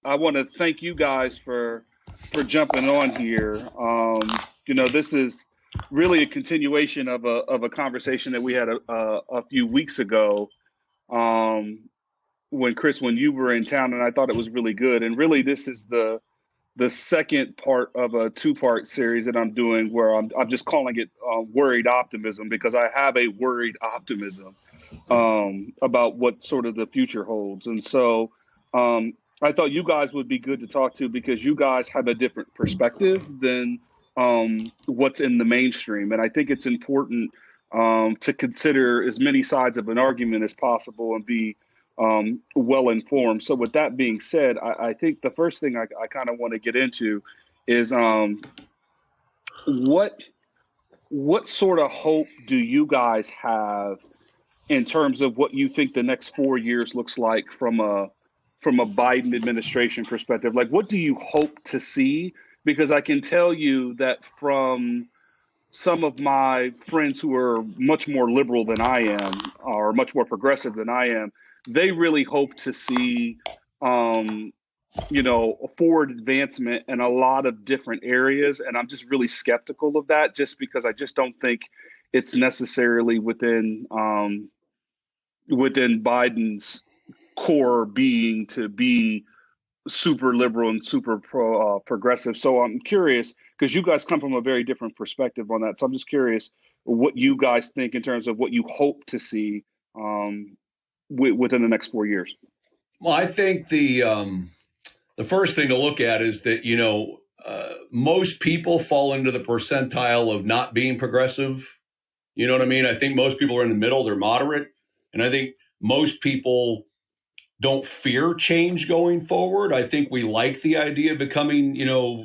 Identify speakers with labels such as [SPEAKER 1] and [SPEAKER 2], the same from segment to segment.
[SPEAKER 1] I want to thank you guys for jumping on here. This is really a continuation of a conversation that we had a few weeks ago. Um, when you were in town, and I thought it was really good. And really, this is the second part of a two-part series that I'm doing, where I'm just calling it worried optimism, because I have a worried optimism about what sort of the future holds. And so I thought you guys would be good to talk to, because you guys have a different perspective than what's in the mainstream. And I think it's important to consider as many sides of an argument as possible and be well informed. So with that being said, I think the first thing I kind of want to get into is what sort of hope do you guys have in terms of what you think the next 4 years looks like from a Biden administration perspective? Like, what do you hope to see? Because I can tell you that from some of my friends who are much more liberal than I am, or much more progressive than I am, they really hope to see, a forward advancement in a lot of different areas. And I'm just really skeptical of that, just because I just don't think it's necessarily within Biden's core being to be super liberal and super progressive. So I'm curious, because you guys come from a very different perspective on that. So I'm just curious what you guys think in terms of what you hope to see within the next 4 years.
[SPEAKER 2] Well, I think the first thing to look at is that, most people fall into the percentile of not being progressive. You know what I mean? I think most people are in the middle. They're moderate. And I think most people don't fear change going forward. I think we like the idea of becoming,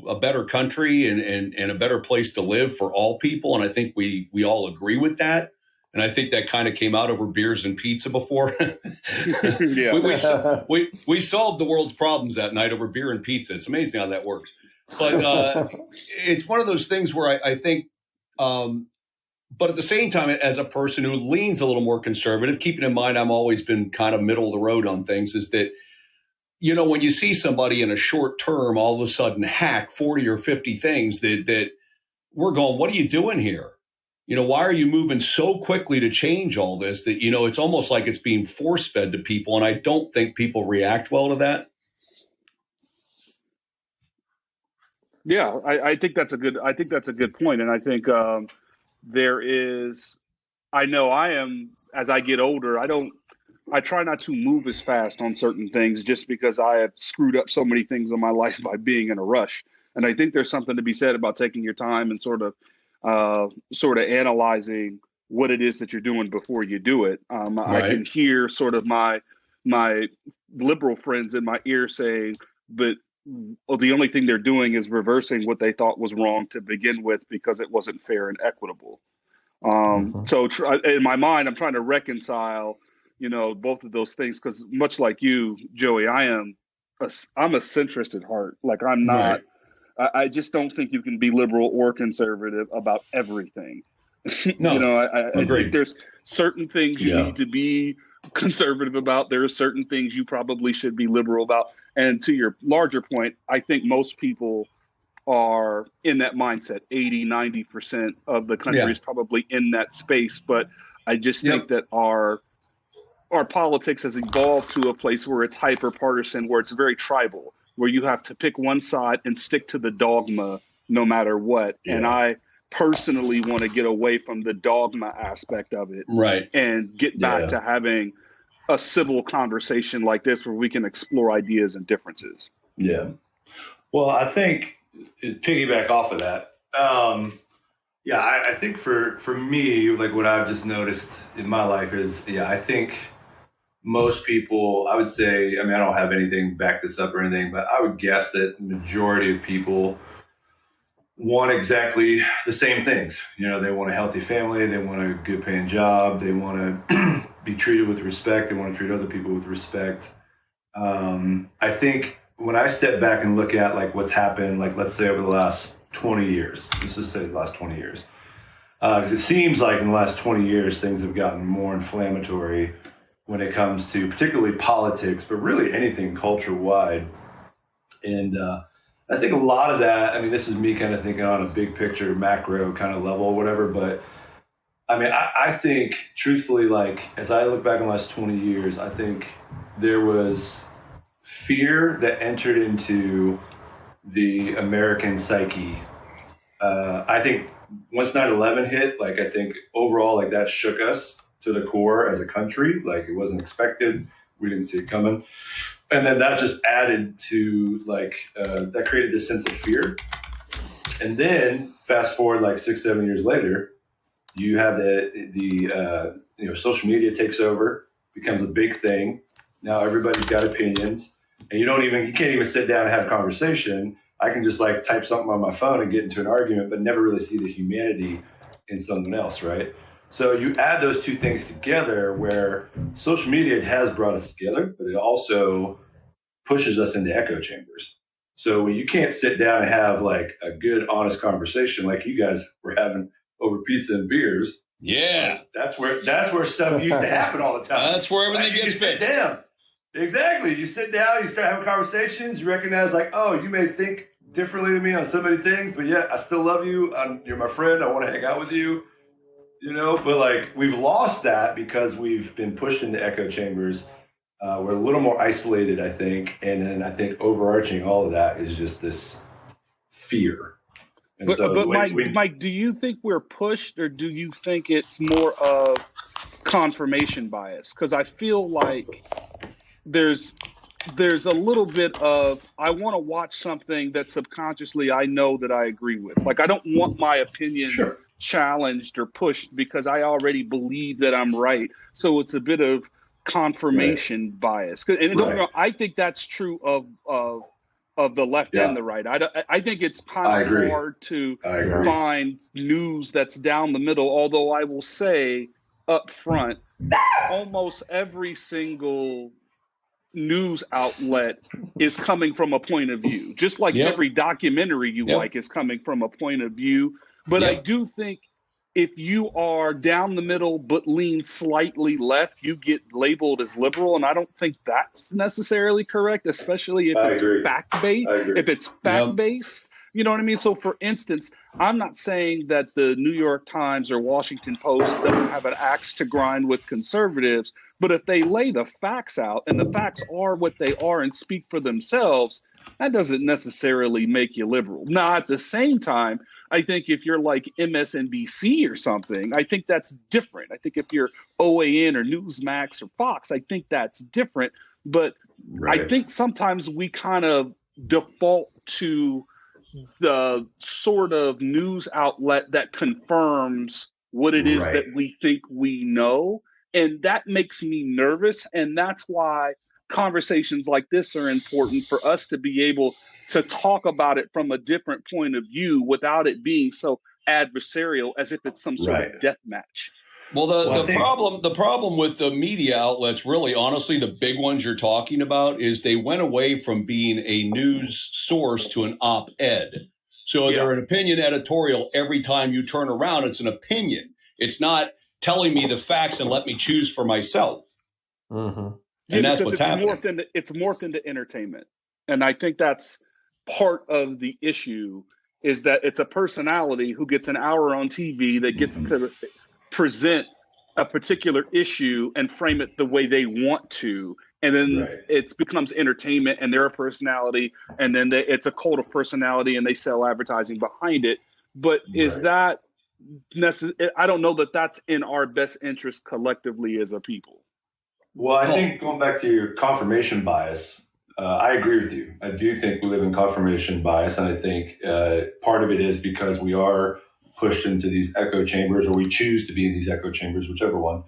[SPEAKER 2] a better country and a better place to live for all people. And I think we all agree with that. And I think that kind of came out over beers and pizza before.
[SPEAKER 1] Yeah.
[SPEAKER 2] we solved the world's problems that night over beer and pizza. It's amazing how that works. But it's one of those things where I think, but at the same time, as a person who leans a little more conservative, keeping in mind I've always been kind of middle of the road on things, is that, when you see somebody in a short term all of a sudden hack 40 or 50 things that we're going, what are you doing here? Why are you moving so quickly to change all this that, it's almost like it's being force fed to people. And I don't think people react well to that.
[SPEAKER 1] Yeah, I think that's a good point. And I think I know I am, as I get older, I try not to move as fast on certain things, just because I have screwed up so many things in my life by being in a rush. And I think there's something to be said about taking your time and sort of analyzing what it is that you're doing before you do it.
[SPEAKER 2] Right.
[SPEAKER 1] I can hear sort of my liberal friends in my ear saying, but the only thing they're doing is reversing what they thought was wrong to begin with, because it wasn't fair and equitable. So in my mind, I'm trying to reconcile, both of those things, because much like you, Joey, I'm a centrist at heart. Like, I'm not. Right. I just don't think you can be liberal or conservative about everything.
[SPEAKER 2] No,
[SPEAKER 1] I think there's certain things you need to be conservative about. There are certain things you probably should be liberal about. And to your larger point, I think most people are in that mindset. 80-90% of the country is probably in that space. But I just think that our politics has evolved to a place where it's hyper partisan, where it's very tribal, where you have to pick one side and stick to the dogma no matter what. Yeah. And I personally want to get away from the dogma aspect of it, and get back to having a civil conversation like this, where we can explore ideas and differences.
[SPEAKER 3] Yeah. Well, I think, piggyback off of that, I think for me, like, what I've just noticed in my life is, I think most people, I would say, I don't have anything to back this up or anything, but I would guess that the majority of people want exactly the same things. They want a healthy family, they want a good paying job, they want to be treated with respect, they want to treat other people with respect. I think when I step back and look at, like, what's happened, like, let's say over the last 20 years, let's just say the last 20 years, because it seems like in the last 20 years, things have gotten more inflammatory when it comes to particularly politics, but really anything culture-wide. And I think a lot of that, I mean, this is me kind of thinking on a big picture, macro kind of level or whatever, but I mean, I think truthfully, like as I look back on the last 20 years, I think there was fear that entered into the American psyche. I think once 9/11 hit, like I think overall, like that shook us to the core as a country. Like it wasn't expected. We didn't see it coming. And then that just added to like, that created this sense of fear. And then fast forward like 6, 7 years later, you have social media takes over, becomes a big thing. Now everybody's got opinions, and you can't even sit down and have a conversation. I can just like type something on my phone and get into an argument, but never really see the humanity in someone else, right? So you add those two things together where social media has brought us together, but it also pushes us into echo chambers. So when you can't sit down and have like a good, honest conversation like you guys were having over pizza and beers.
[SPEAKER 2] Yeah.
[SPEAKER 3] That's where stuff used to happen all the time.
[SPEAKER 2] That's where everything gets fixed.
[SPEAKER 3] Down. Exactly. You sit down, you start having conversations, you recognize like, oh, you may think differently than me on so many things, but yeah, I still love you. You're my friend. I want to hang out with you. But like we've lost that because we've been pushed into echo chambers. We're a little more isolated, I think. And then I think overarching all of that is just this fear.
[SPEAKER 1] But Mike, do you think we're pushed, or do you think it's more of confirmation bias? Because I feel like there's a little bit of, I want to watch something that subconsciously I know that I agree with. Like I don't want my opinion challenged or pushed because I already believe that I'm right. So it's a bit of confirmation bias. And I think that's true of the left and the right. I think it's kind of hard to find news that's down the middle, although I will say up front, almost every single news outlet is coming from a point of view, just like every documentary you like is coming from a point of view. But I do think if you are down the middle but lean slightly left, you get labeled as liberal, and I don't think that's necessarily correct, especially if it's fact-based. If it's fact-based, you know what I mean? So, for instance, I'm not saying that the New York Times or Washington Post doesn't have an axe to grind with conservatives, but if they lay the facts out and the facts are what they are and speak for themselves, that doesn't necessarily make you liberal. Now, at the same time, I think if you're like MSNBC or something, I think that's different. I think if you're OAN or Newsmax or Fox, I think that's different. But I think sometimes we kind of default to the sort of news outlet that confirms what it is that we think we know. And that makes me nervous. And that's why conversations like this are important, for us to be able to talk about it from a different point of view without it being so adversarial as if it's some sort of death match.
[SPEAKER 2] Well, the problem with the media outlets, really, honestly, the big ones you're talking about, is they went away from being a news source to an op-ed. So they're an opinion editorial. Every time you turn around, it's an opinion. It's not telling me the facts and let me choose for myself.
[SPEAKER 1] Mm-hmm.
[SPEAKER 2] And that's what's happening.
[SPEAKER 1] It's morphed into entertainment. And I think that's part of the issue, is that it's a personality who gets an hour on TV that gets to present a particular issue and frame it the way they want to. And then it becomes entertainment, and they're a personality, and then it's a cult of personality, and they sell advertising behind it. But is that necessary? I don't know that that's in our best interest collectively as a people.
[SPEAKER 3] Well, I think going back to your confirmation bias, I agree with you. I do think we live in confirmation bias, and I think part of it is because we are pushed into these echo chambers, or we choose to be in these echo chambers, whichever one.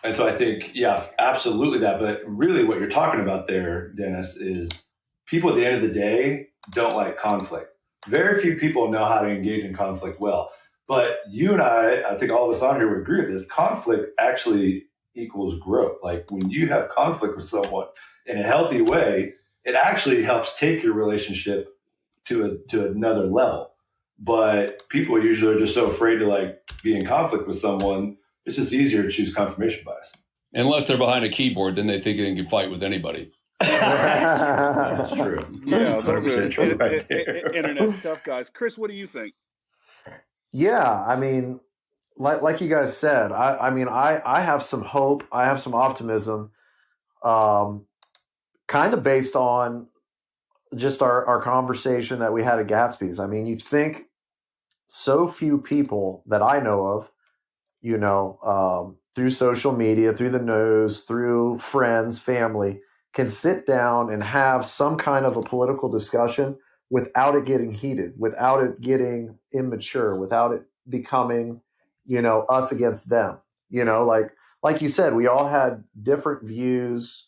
[SPEAKER 3] And so I think, absolutely that. But really what you're talking about there, Dennis, is people at the end of the day don't like conflict. Very few people know how to engage in conflict well. But you and I think all of us on here would agree with this. Conflict actually equals growth. Like when you have conflict with someone in a healthy way, it actually helps take your relationship to another level. But people usually are just so afraid to like be in conflict with someone. It's just easier to choose confirmation bias.
[SPEAKER 2] Unless they're behind a keyboard, then they think they can fight with anybody.
[SPEAKER 3] That's true.
[SPEAKER 1] Yeah, those are
[SPEAKER 3] 100% true right there.
[SPEAKER 1] internet tough guys. Chris, what do you think?
[SPEAKER 4] Yeah, I mean, like you guys said, I mean, I have some hope. I have some optimism, um, kind of based on just our conversation that we had at Gatsby's. I mean, you'd think so few people that I know of, through social media, through the news, through friends, family, can sit down and have some kind of a political discussion without it getting heated, without it getting immature, without it becoming, us against them. Like you said, we all had different views,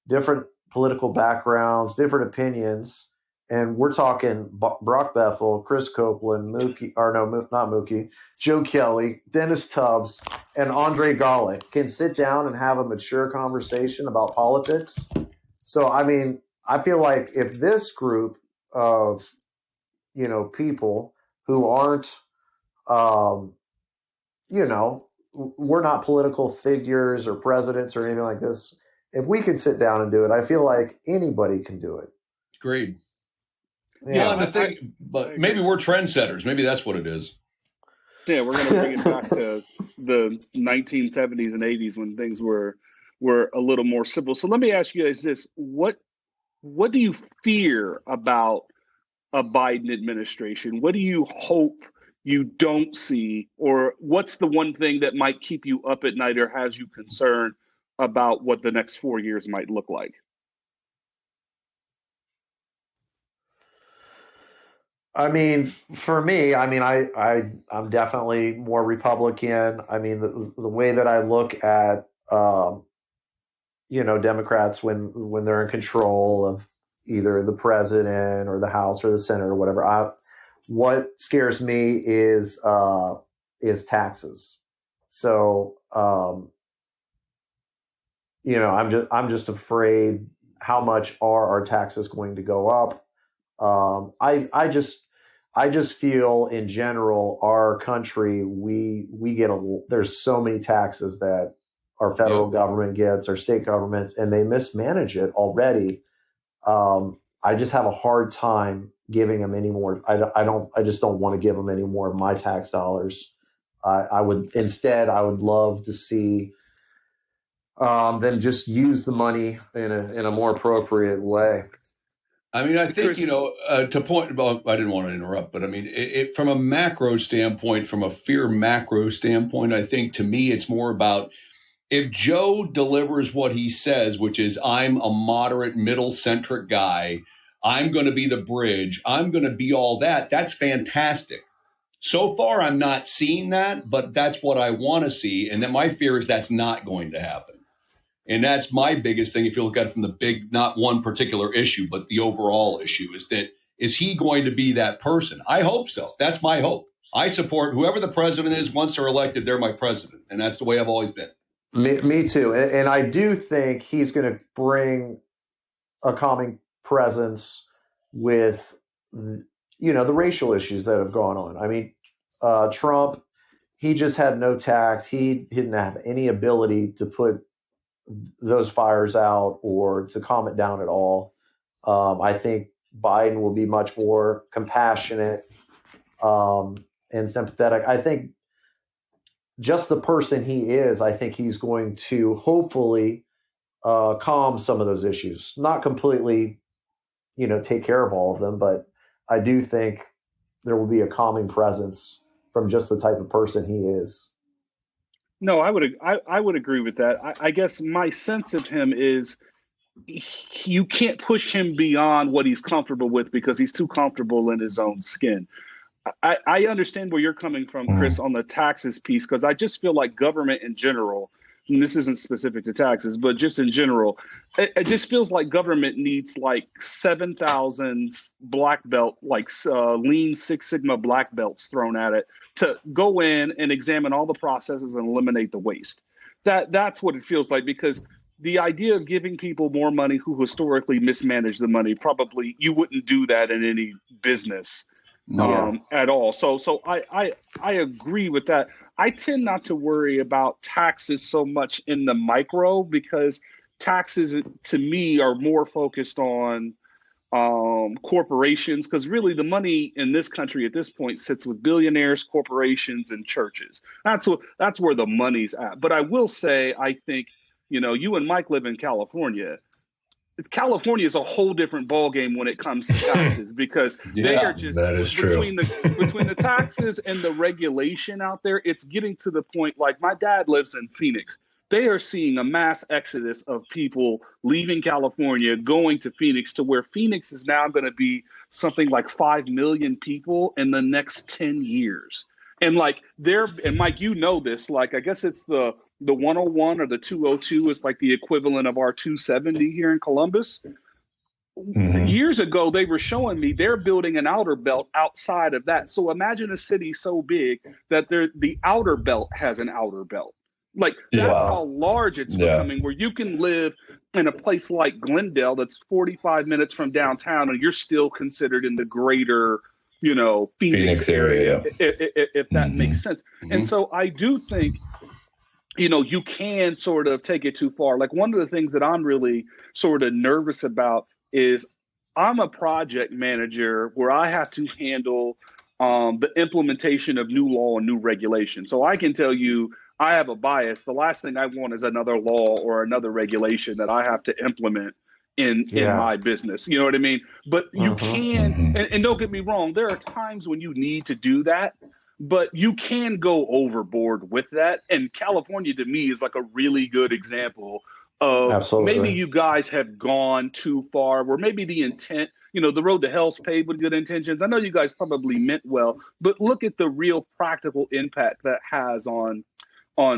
[SPEAKER 4] different political backgrounds, different opinions. And we're talking Brock Bethel, Chris Copeland, Mookie, or no, not Mookie, Joe Kelly, Dennis Tubbs, and Andre Gale can sit down and have a mature conversation about politics. So, I mean, I feel like if this group of, people who aren't, um, we're not political figures or presidents or anything like this, if we could sit down and do it, I feel like anybody can do it.
[SPEAKER 2] Agreed.
[SPEAKER 4] Yeah,
[SPEAKER 2] Well, and I think, but maybe we're trendsetters. Maybe that's what it is.
[SPEAKER 1] Yeah, we're going to bring it back to the 1970s and 80s when things were a little more simple. So let me ask you guys this: what do you fear about a Biden administration? What do you hope you don't see, or what's the one thing that might keep you up at night or has you concerned about what the next 4 years might look like?
[SPEAKER 4] I mean, for me, I mean, I'm definitely more Republican. I mean, the way that I look at, Democrats when they're in control of either the president or the House or the Senate or whatever. What scares me is taxes. So, I'm just afraid how much are our taxes going to go up. I just feel in general our country we get there's so many taxes that our federal government gets, our state governments, and they mismanage it already. I just have a hard time giving them any more. I just don't want to give them any more of my tax dollars. I would love to see them just use the money in a more appropriate way.
[SPEAKER 2] I mean, I think, to point about, I didn't want to interrupt, but I mean, from a macro standpoint, from a fear macro standpoint, I think to me, it's more about if Joe delivers what he says, which is I'm a moderate, middle centric guy, I'm going to be the bridge, I'm going to be all that. That's fantastic. So far, I'm not seeing that, but that's what I want to see. And then my fear is that's not going to happen. And that's my biggest thing. If you look at it from the big, not one particular issue, but the overall issue is he going to be that person? I hope so. That's my hope. I support whoever the president is. Once they're elected, they're my president. And that's the way I've always been.
[SPEAKER 4] Me too. And I do think he's going to bring a calming presence with, the racial issues that have gone on. I mean, Trump, he just had no tact. He didn't have any ability to put those fires out or to calm it down at all. I think Biden will be much more compassionate and sympathetic. I think just the person he is, I think he's going to hopefully calm some of those issues. Not completely, take care of all of them, but I do think there will be a calming presence from just the type of person he is.
[SPEAKER 1] No, I would agree with that. I guess my sense of him is you can't push him beyond what he's comfortable with because he's too comfortable in his own skin. I understand where you're coming from, Chris, on the taxes piece, because I just feel like government in general, and this isn't specific to taxes, but just in general, it just feels like government needs like 7,000 black belt, like lean Six Sigma black belts thrown at it to go in and examine all the processes and eliminate the waste. That's what it feels like, because the idea of giving people more money who historically mismanage the money, probably you wouldn't do that in any business. At all. So I agree with that. I tend not to worry about taxes so much in the micro because taxes to me are more focused on corporations, because really the money in this country at this point sits with billionaires, corporations, and churches. That's where the money's at. But I will say, I think, you and Mike live in California. California is a whole different ballgame when it comes to taxes, because they are just,
[SPEAKER 3] that is true.
[SPEAKER 1] between the taxes and the regulation out there, it's getting to the point, like my dad lives in Phoenix. They are seeing a mass exodus of people leaving California, going to Phoenix, to where Phoenix is now going to be something like 5 million people in the next 10 years. And and Mike, this, I guess it's the 101 or the 202 is like the equivalent of our 270 here in Columbus.
[SPEAKER 3] Mm-hmm.
[SPEAKER 1] Years ago, they were showing me they're building an outer belt outside of that. So imagine a city so big that the outer belt has an outer belt. That's how large it's becoming, where you can live in a place like Glendale that's 45 minutes from downtown, and you're still considered in the greater, Phoenix area, if that makes sense. Mm-hmm. And so I do think, you can sort of take it too far. Like, one of the things that I'm really sort of nervous about is I'm a project manager where I have to handle the implementation of new law and new regulation. So I can tell you, I have a bias. The last thing I want is another law or another regulation that I have to implement in my business. You know what I mean? But you can, and don't get me wrong, there are times when you need to do that, but you can go overboard with that. And California, to me, is like a really good example of maybe you guys have gone too far, where maybe the intent, the road to hell's paved with good intentions. I know you guys probably meant well, but look at the real practical impact that has on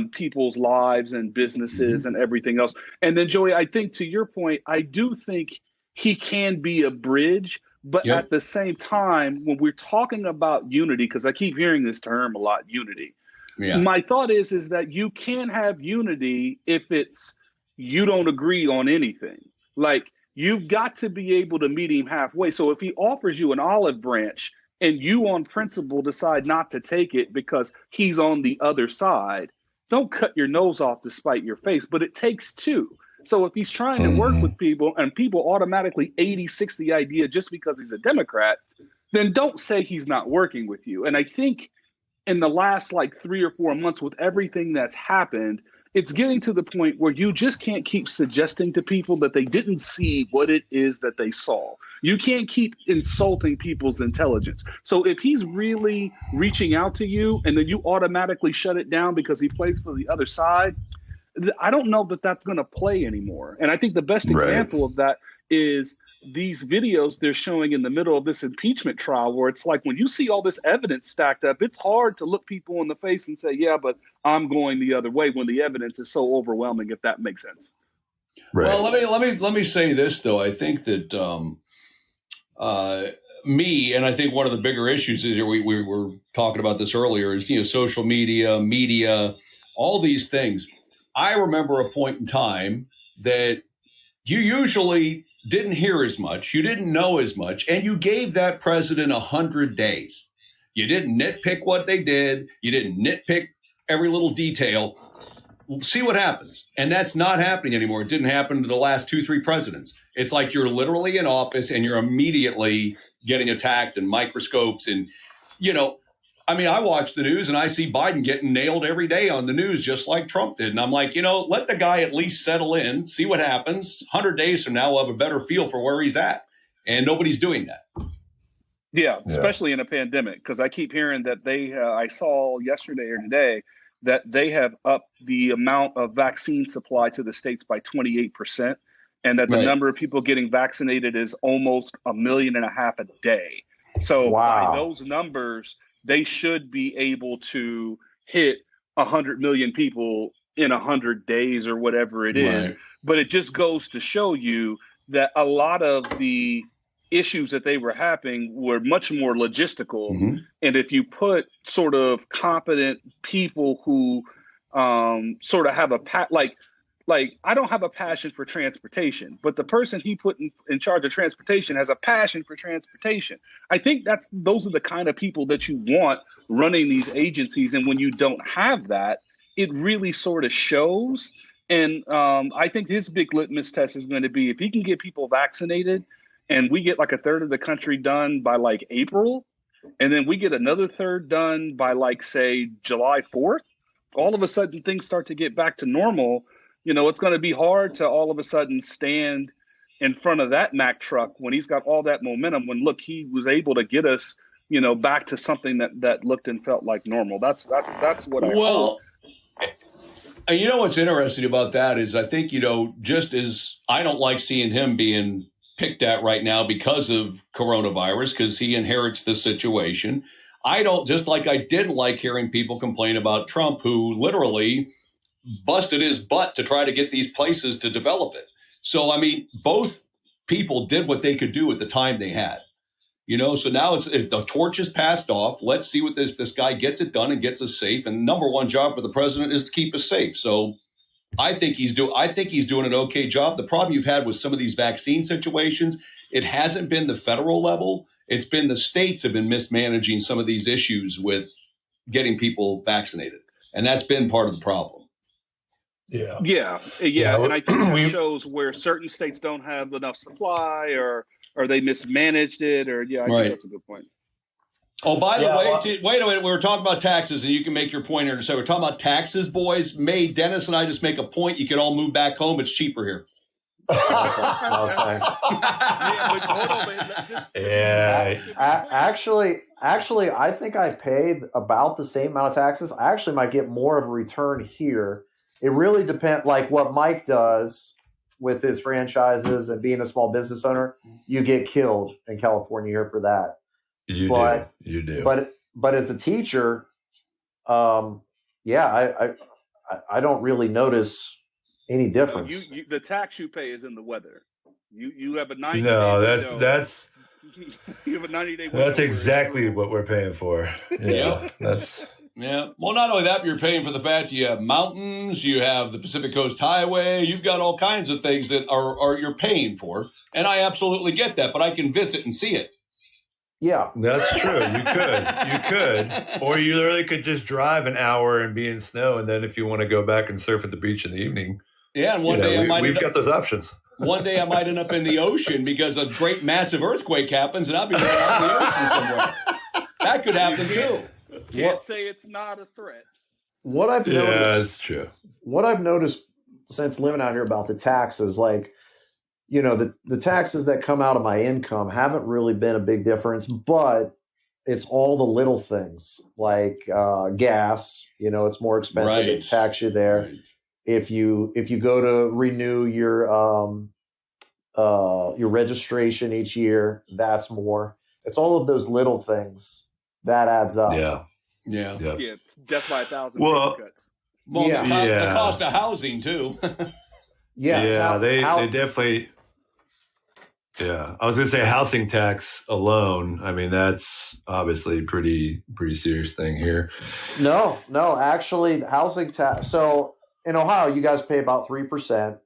[SPEAKER 1] people's lives and businesses and everything else. And then, Joey, I think to your point, I do think he can be a bridge, but at the same time, when we're talking about unity, because I keep hearing this term a lot, unity. Yeah. My thought is that you can have unity if you don't agree on anything. Like, you've got to be able to meet him halfway. So if he offers you an olive branch and you on principle decide not to take it because he's on the other side, don't cut your nose off to spite your face, but it takes two. So if he's trying to work with people and people automatically 80-60 the idea just because he's a Democrat, then don't say he's not working with you. And I think in the last 3 or 4 months, with everything that's happened, it's getting to the point where you just can't keep suggesting to people that they didn't see what it is that they saw. You can't keep insulting people's intelligence. So if he's really reaching out to you and then you automatically shut it down because he plays for the other side, I don't know that that's going to play anymore. And I think the best example of that is these videos they're showing in the middle of this impeachment trial, where it's like, when you see all this evidence stacked up, it's hard to look people in the face and say, yeah, but I'm going the other way, when the evidence is so overwhelming, if that makes sense.
[SPEAKER 2] Right. Well, let me say this, though. I think that and I think one of the bigger issues is, we were talking about this earlier, is, social media, all these things. I remember a point in time that you usually didn't hear as much, you didn't know as much, and you gave that president 100 days. You didn't nitpick what they did. You didn't nitpick every little detail. See what happens. And that's not happening anymore. It didn't happen to the last 2-3 presidents. It's like you're literally in office and you're immediately getting attacked and microscopes. And, I watch the news and I see Biden getting nailed every day on the news, just like Trump did. And I'm like, let the guy at least settle in, see what happens. 100 days from now, we'll have a better feel for where he's at. And nobody's doing that.
[SPEAKER 1] Yeah, especially in a pandemic, because I keep hearing that I saw yesterday or today that they have upped the amount of vaccine supply to the states by 28%, and that the number of people getting vaccinated is almost 1.5 million a day. So by those numbers, they should be able to hit 100 million people in 100 days or whatever it is. But it just goes to show you that a lot of the issues that they were having were much more logistical. And if you put sort of competent people who sort of have like I don't have a passion for transportation, but the person he put in charge of transportation has a passion for transportation. I think those are the kind of people that you want running these agencies. And when you don't have that, it really sort of shows. And I think his big litmus test is going to be if he can get people vaccinated and we get like a third of the country done by like April, and then we get another third done by like, say, July 4th, all of a sudden things start to get back to normal. It's going to be hard to all of a sudden stand in front of that Mack truck when he's got all that momentum, when look, he was able to get us, back to something that looked and felt like normal. That's what I hope.
[SPEAKER 2] And you know what's interesting about that is I think, just as I don't like seeing him being picked at right now because of coronavirus, because he inherits the situation. I don't, just like I didn't like hearing people complain about Trump, who literally busted his butt to try to get these places to develop it. So, I mean, both people did what they could do at the time they had. So now the torch is passed off. Let's see what this guy gets it done and gets us safe. And number one job for the president is to keep us safe. So I think he's doing an okay job. The problem you've had with some of these vaccine situations, it hasn't been the federal level. It's been the states have been mismanaging some of these issues with getting people vaccinated. And that's been part of the problem.
[SPEAKER 1] Yeah. And I think that shows where certain states don't have enough supply or they mismanaged it, or I think that's a good point.
[SPEAKER 2] Oh, by the way, wait a minute. We were talking about taxes, and you can make your point here. So we're talking about taxes, boys. May Dennis and I just make a point. You can all move back home. It's cheaper here.
[SPEAKER 4] Actually, I think I paid about the same amount of taxes. I actually might get more of a return here. It really depends, like what Mike does with his franchises and being a small business owner. You get killed in California here for that.
[SPEAKER 3] You do.
[SPEAKER 4] But as a teacher, I don't really notice any difference.
[SPEAKER 1] The tax you pay is in the weather. You have a 90-day
[SPEAKER 3] window. That's
[SPEAKER 1] you have a 90-day window.
[SPEAKER 3] That's exactly what we're paying for.
[SPEAKER 2] Yeah. Well, not only that, but you're paying for the fact you have mountains, you have the Pacific Coast Highway, you've got all kinds of things that are you're paying for. And I absolutely get that, but I can visit and see it.
[SPEAKER 4] Yeah.
[SPEAKER 3] That's true. You could. Or you literally could just drive an hour and be in snow, and then if you want to go back and surf at the beach in the evening.
[SPEAKER 2] Yeah, and one day
[SPEAKER 3] we've got those options.
[SPEAKER 2] One day I might end up in the ocean because a great massive earthquake happens and I'll be right out in the ocean somewhere. That could happen too.
[SPEAKER 1] Can't say it's not a threat.
[SPEAKER 4] What I've noticed,
[SPEAKER 3] that's true.
[SPEAKER 4] What I've noticed since living out here about the taxes, like, the taxes that come out of my income haven't really been a big difference, but it's all the little things like gas. It's more expensive.
[SPEAKER 2] Right.
[SPEAKER 4] They tax you there. Right. If you go to renew your registration each year, that's more. It's all of those little things that adds up.
[SPEAKER 2] Yeah.
[SPEAKER 1] It's death by 1,000 cuts.
[SPEAKER 2] Well, the cost of housing too.
[SPEAKER 3] They definitely. Yeah, I was going to say housing tax alone. I mean, that's obviously a pretty serious thing here.
[SPEAKER 4] No, actually, housing tax. So in Ohio, you guys pay about 3%,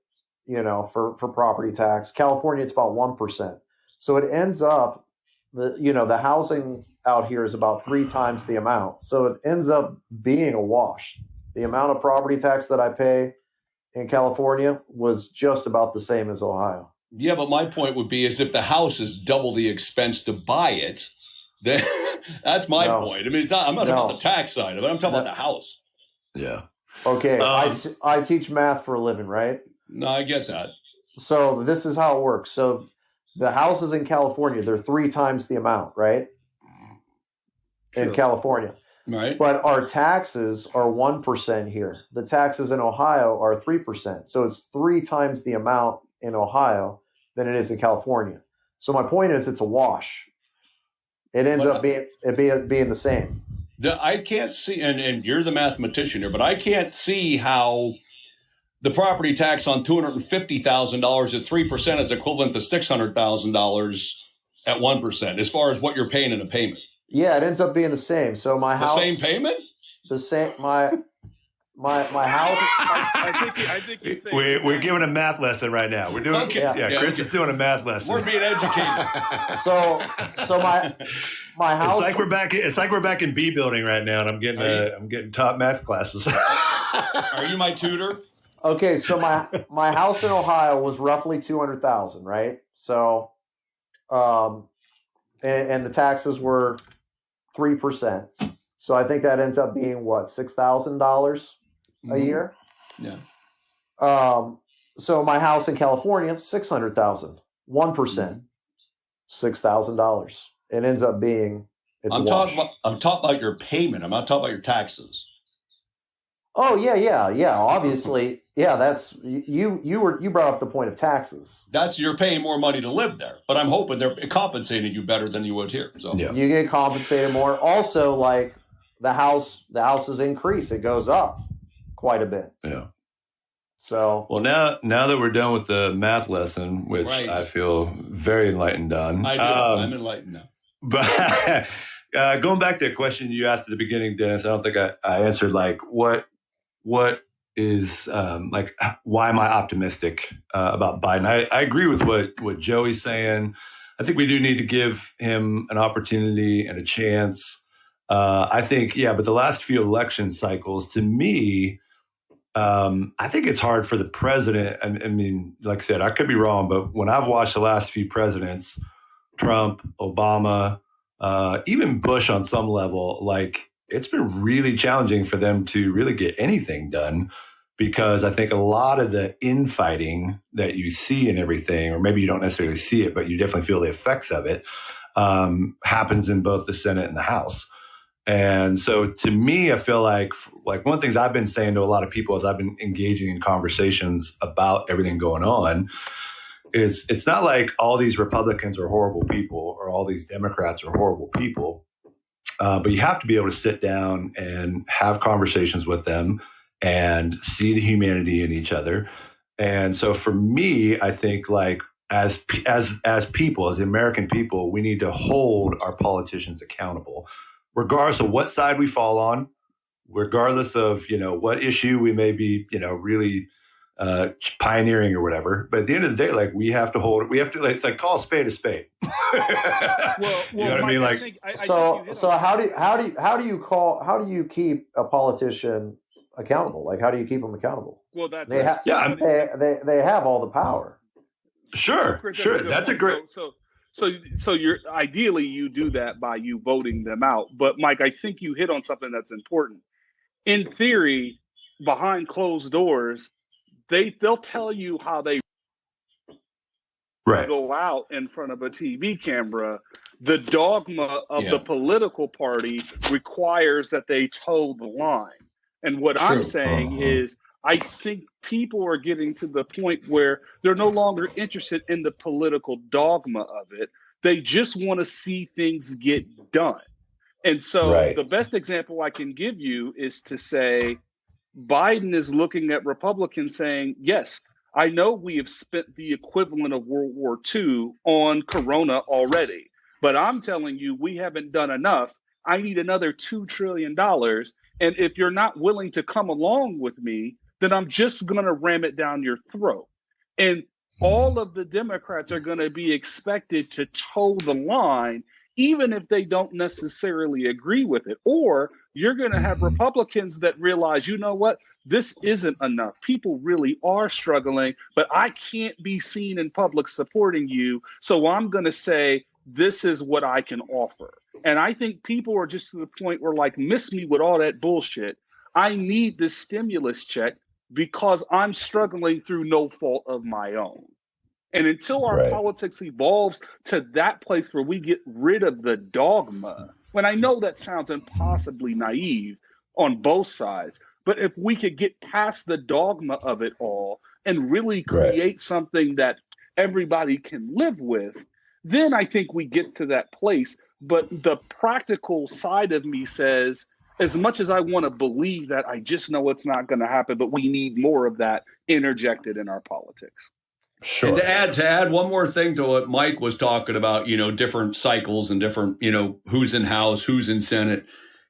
[SPEAKER 4] for property tax. California, it's about 1%. So it ends up the housing out here is about 3 times the amount. So it ends up being a wash. The amount of property tax that I pay in California was just about the same as Ohio.
[SPEAKER 2] Yeah, but my point would be is if the house is double the expense to buy it, then that's my point. I mean, I'm not talking about the tax side of it. I'm talking about the house.
[SPEAKER 3] Yeah.
[SPEAKER 4] Okay. I teach math for a living, right?
[SPEAKER 2] No, I get that.
[SPEAKER 4] So this is how it works. So the houses in California, they're 3 times the amount, right? In California.
[SPEAKER 2] Right.
[SPEAKER 4] But our taxes are 1% here. The taxes in Ohio are 3%. So it's 3 times the amount in Ohio than it is in California. So my point is it's a wash. It ends up being the same.
[SPEAKER 2] I can't see, and you're the mathematician here, but I can't see how the property tax on $250,000 at 3% is equivalent to $600,000 at 1%, as far as what you're paying in a payment.
[SPEAKER 4] Yeah, it ends up being the same. So my house,
[SPEAKER 2] the same payment,
[SPEAKER 4] the same my house.
[SPEAKER 1] I think
[SPEAKER 3] we're giving a math lesson right now. We're doing Chris is doing a math lesson.
[SPEAKER 2] We're being educated.
[SPEAKER 4] So my house.
[SPEAKER 3] It's like we're back in B building right now, and I'm getting top math classes.
[SPEAKER 2] Are you my tutor?
[SPEAKER 4] Okay, so my house in Ohio was roughly 200,000, right? So, and the taxes were 3%. So I think that ends up being what, $6,000 a year.
[SPEAKER 2] Yeah.
[SPEAKER 4] So my house in California, 600,000, 1%, $6,000. It ends up being
[SPEAKER 2] I'm talking about your payment. I'm not talking about your taxes.
[SPEAKER 4] Oh yeah. Obviously, yeah. That's you brought up the point of taxes.
[SPEAKER 2] You're paying more money to live there, but I'm hoping they're compensating you better than you would here. So
[SPEAKER 4] you get compensated more. Also, like the house's increase, it goes up quite a bit.
[SPEAKER 3] Yeah.
[SPEAKER 4] So
[SPEAKER 3] well, now that we're done with the math lesson, which I feel very enlightened on.
[SPEAKER 2] I do. I'm enlightened now.
[SPEAKER 3] But going back to a question you asked at the beginning, Dennis, I don't think I answered. Like, what is why am I optimistic about Biden? I agree with what Joey's saying. I think we do need to give him an opportunity and a chance. I think, but the last few election cycles, to me, I think it's hard for the president. I mean, like I said, I could be wrong, but when I've watched the last few presidents, Trump, Obama, even Bush on some level, like it's been really challenging for them to really get anything done, because I think a lot of the infighting that you see and everything, or maybe you don't necessarily see it, but you definitely feel the effects of it, happens in both the Senate and the House. And so to me, I feel like one of the things I've been saying to a lot of people as I've been engaging in conversations about everything going on, it's not like all these Republicans are horrible people or all these Democrats are horrible people, but you have to be able to sit down and have conversations with them and see the humanity in each other. And so for me, I think like as people, as American people, we need to hold our politicians accountable, regardless of what side we fall on, regardless of what issue we may be really pioneering or whatever. But at the end of the day, like we have to it's like call a spade a spade.
[SPEAKER 1] well,
[SPEAKER 3] you know what I mean? Like,
[SPEAKER 4] how do you keep a politician accountable? Like, how do you keep them accountable?
[SPEAKER 1] Well, that's
[SPEAKER 4] they have all the power.
[SPEAKER 3] Sure. That's a great.
[SPEAKER 1] So you're ideally you do that by you voting them out. But Mike, I think you hit on something that's important. In theory, behind closed doors, they'll tell you how they go out in front of a TV camera. The dogma of the political party requires that they toe the line. And what I'm saying is, I think people are getting to the point where they're no longer interested in the political dogma of it. They just want to see things get done. And so the best example I can give you is to say Biden is looking at Republicans saying, yes, I know we have spent the equivalent of World War II on Corona already, but I'm telling you, we haven't done enough. I need another $2 trillion. And if you're not willing to come along with me, then I'm just going to ram it down your throat. And all of the Democrats are going to be expected to toe the line, even if they don't necessarily agree with it. Or you're going to have Republicans that realize, you know what, this isn't enough. People really are struggling, but I can't be seen in public supporting you. So I'm going to say, this is what I can offer. And I think people are just to the point where, like, miss me with all that bullshit. I need this stimulus check because I'm struggling through no fault of my own. And until our politics evolves to that place where we get rid of the dogma, when I know that sounds impossibly naive on both sides, but if we could get past the dogma of it all and really create something that everybody can live with, then I think we get to that place. But the practical side of me says, as much as I want to believe that, I just know it's not going to happen, but we need more of that interjected in our politics.
[SPEAKER 2] Sure. And to add one more thing to what Mike was talking about, different cycles and different, who's in House, who's in Senate.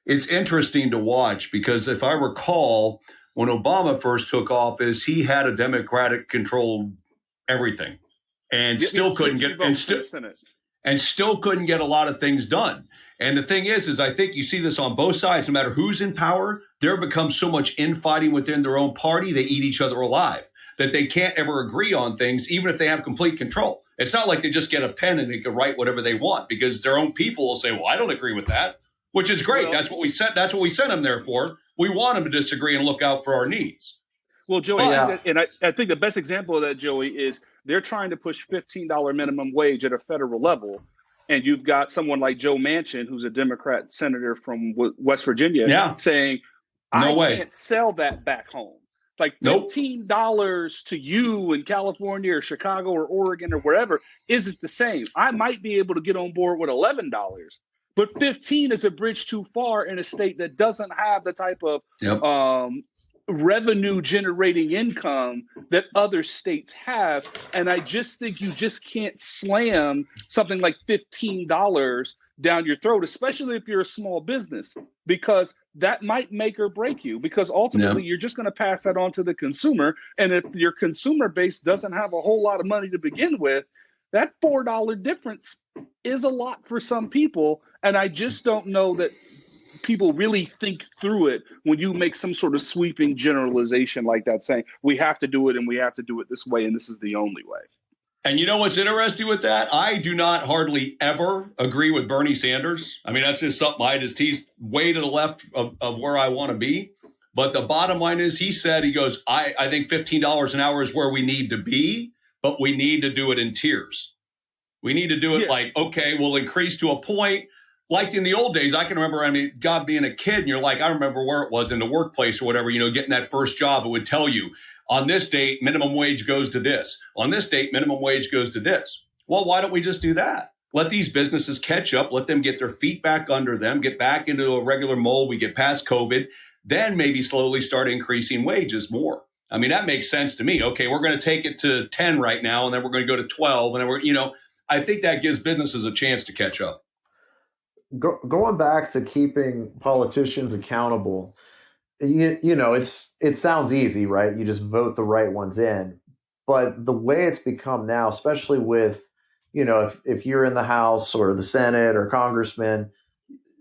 [SPEAKER 2] It's interesting to watch because if I recall, when Obama first took office, he had a Democratic controlled everything and still couldn't get a lot of things done. And the thing is I think you see this on both sides. No matter who's in power, there becomes so much infighting within their own party. They eat each other alive, that they can't ever agree on things, even if they have complete control. It's not like they just get a pen and they can write whatever they want, because their own people will say, well, I don't agree with that, which is great. Well, that's what we sent them there for. We want them to disagree and look out for our needs.
[SPEAKER 1] Well, Joey, I think the best example of that, Joey, is they're trying to push $15 minimum wage at a federal level. And you've got someone like Joe Manchin, who's a Democrat senator from West Virginia, saying, I can't sell that back home. Like $15 to you in California or Chicago or Oregon or wherever isn't the same. I might be able to get on board with $11, but 15 is a bridge too far in a state that doesn't have the type of revenue generating income that other states have. And I just think you just can't slam something like $15 down your throat, especially if you're a small business, because that might make or break you, because ultimately you're just going to pass that on to the consumer. And if your consumer base doesn't have a whole lot of money to begin with, that $4 difference is a lot for some people. And I just don't know that people really think through it when you make some sort of sweeping generalization like that, saying we have to do it and we have to do it this way and this is the only way.
[SPEAKER 2] And you know what's interesting with that? I do not hardly ever agree with Bernie Sanders. I mean, that's just something he's way to the left of where I want to be. But the bottom line is he goes, I think $15 an hour is where we need to be, but we need to do it in tiers. We need to do it like, okay, we'll increase to a point. Like in the old days, I can remember, God, being a kid, and you're like, I remember where it was in the workplace or whatever, getting that first job, it would tell you, on this date, minimum wage goes to this. On this date, minimum wage goes to this. Well, why don't we just do that? Let these businesses catch up. Let them get their feet back under them, get back into a regular mold. We get past COVID, then maybe slowly start increasing wages more. I mean, that makes sense to me. Okay, we're going to take it to 10 right now, and then we're going to go to 12. And then I think that gives businesses a chance to catch up.
[SPEAKER 4] Going back to keeping politicians accountable, it sounds easy, right? You just vote the right ones in. But the way it's become now, especially with, if you're in the House or the Senate or congressman,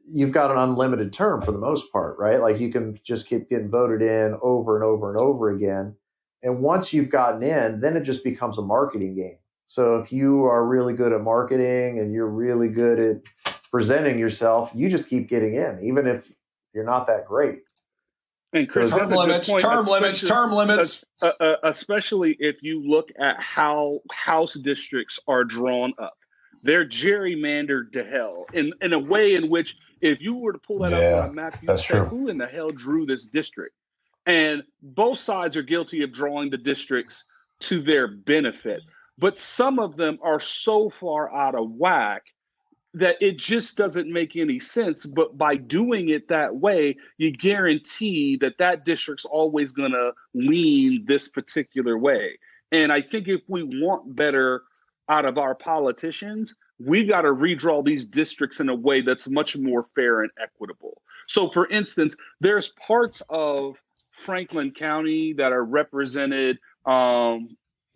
[SPEAKER 4] you've got an unlimited term for the most part, right? Like you can just keep getting voted in over and over and over again. And once you've gotten in, then it just becomes a marketing game. So if you are really good at marketing and you're really good at presenting yourself, you just keep getting in, even if you're not that great.
[SPEAKER 1] And Chris,
[SPEAKER 2] term limits,
[SPEAKER 1] especially if you look at how House districts are drawn up. They're gerrymandered to hell in a way in which if you were to pull that up on a map, you'd say, who in the hell drew this district? And both sides are guilty of drawing the districts to their benefit. But some of them are so far out of whack that it just doesn't make any sense. But by doing it that way, you guarantee that district's always going to lean this particular way. And I think if we want better out of our politicians, we've got to redraw these districts in a way that's much more fair and equitable. So, for instance, there's parts of Franklin County that are represented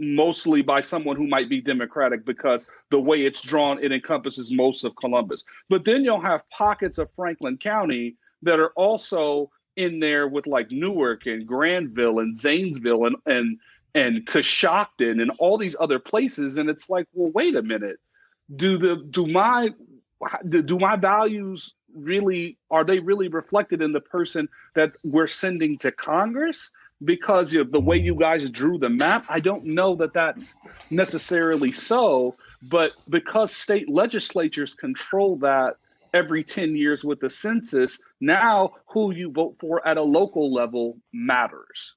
[SPEAKER 1] mostly by someone who might be Democratic because the way it's drawn, it encompasses most of Columbus. But then you'll have pockets of Franklin County that are also in there with like Newark and Granville and Zanesville and Coshocton and all these other places. And it's like, well, wait a minute. Do my values really, are they really reflected in the person that we're sending to Congress? Because the way you guys drew the map, I don't know that that's necessarily so. But because state legislatures control that every 10 years with the census, now who you vote for at a local level matters.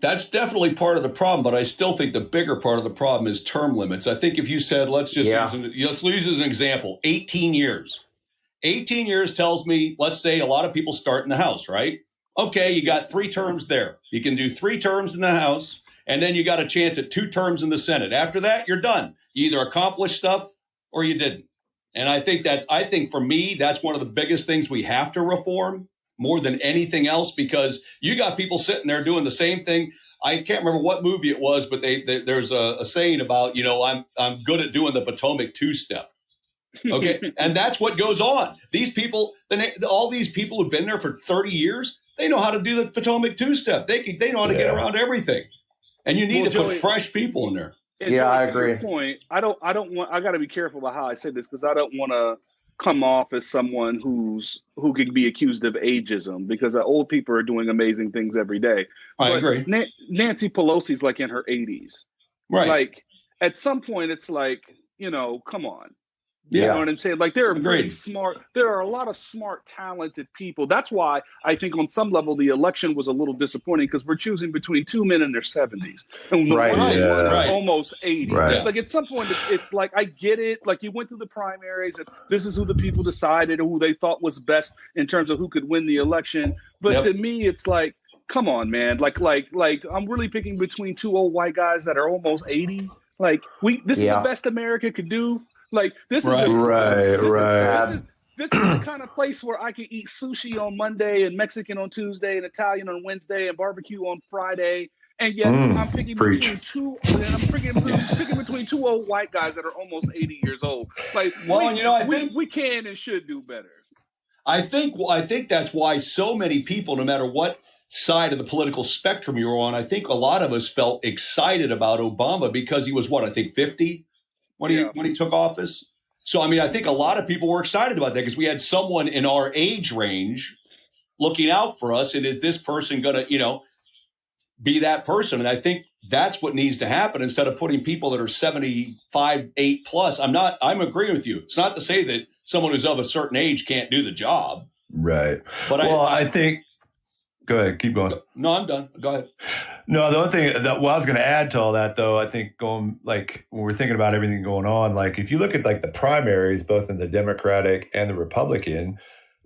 [SPEAKER 2] That's definitely part of the problem, but I still think the bigger part of the problem is term limits. I think if you said, let's use as an example, 18 years. 18 years tells me, let's say a lot of people start in the House, right? Okay, you got 3 terms there. You can do 3 terms in the House, and then you got a chance at 2 terms in the Senate. After that, you're done. You either accomplished stuff or you didn't. And I think for me, that's one of the biggest things we have to reform more than anything else, because you got people sitting there doing the same thing. I can't remember what movie it was, but there's a saying about, I'm good at doing the Potomac 2-step. Okay. And that's what goes on. These people, all these people who've been there for 30 years, they know how to do the Potomac two-step. They know how to get around everything. And you need to put fresh people in there.
[SPEAKER 1] And
[SPEAKER 4] Yeah,
[SPEAKER 1] Joey,
[SPEAKER 4] I
[SPEAKER 1] to
[SPEAKER 4] agree.
[SPEAKER 1] your point, I got to be careful about how I say this because I don't want to come off as someone who can be accused of ageism because old people are doing amazing things every day.
[SPEAKER 2] I agree.
[SPEAKER 1] Nancy Pelosi's like in her 80s.
[SPEAKER 2] Right.
[SPEAKER 1] Like at some point, it's like, come on. You
[SPEAKER 2] Yeah.
[SPEAKER 1] know what I'm saying? Like there are really
[SPEAKER 2] Agreed.
[SPEAKER 1] smart, there are a lot of smart, talented people. That's why I think on some level the election was a little disappointing because we're choosing between two men in their 70s and the
[SPEAKER 4] Right.
[SPEAKER 1] one is
[SPEAKER 2] Right.
[SPEAKER 1] almost 80.
[SPEAKER 3] Right.
[SPEAKER 1] Like at some point it's like I get it. Like you went through the primaries and this is who the people decided or who they thought was best in terms of who could win the election. But to me, it's like, come on, man. Like I'm really picking between two old white guys that are almost 80. Like this is the best America could do. Like this is this is the kind of place where I can eat sushi on Monday and Mexican on Tuesday and Italian on Wednesday and barbecue on Friday. And yet I'm picking between two. I'm picking between two old white guys that are almost 80 years old. Like, I think we can and should do better.
[SPEAKER 2] I think that's why so many people, no matter what side of the political spectrum you're on, I think a lot of us felt excited about Obama because he was 50 when he took office. So, I mean, I think a lot of people were excited about that because we had someone in our age range looking out for us. And is this person going to, be that person? And I think that's what needs to happen instead of putting people that are 75, 8 plus. I'm agreeing with you. It's not to say that someone who's of a certain age can't do the job.
[SPEAKER 3] Right.
[SPEAKER 2] But
[SPEAKER 3] I think, go ahead, keep going.
[SPEAKER 2] No, I'm done. Go ahead.
[SPEAKER 3] No, the only thing I was going to add to all that, though, I think when we're thinking about everything going on, like if you look at like the primaries, both in the Democratic and the Republican,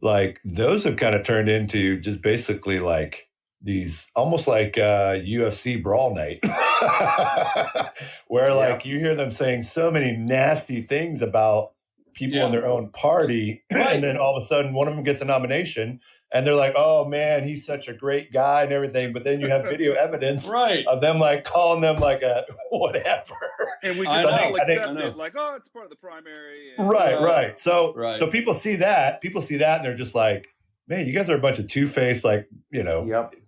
[SPEAKER 3] like those have kind of turned into just basically like these almost like UFC brawl night where like you hear them saying so many nasty things about people in their own party. Right. And then all of a sudden one of them gets a nomination. And they're like, oh, man, he's such a great guy and everything. But then you have video evidence of them like calling them like a whatever.
[SPEAKER 1] And we just all accept it like, oh, it's part of the primary. And,
[SPEAKER 3] right. So people see that. And they're just like, man, you guys are a bunch of two-faced, like,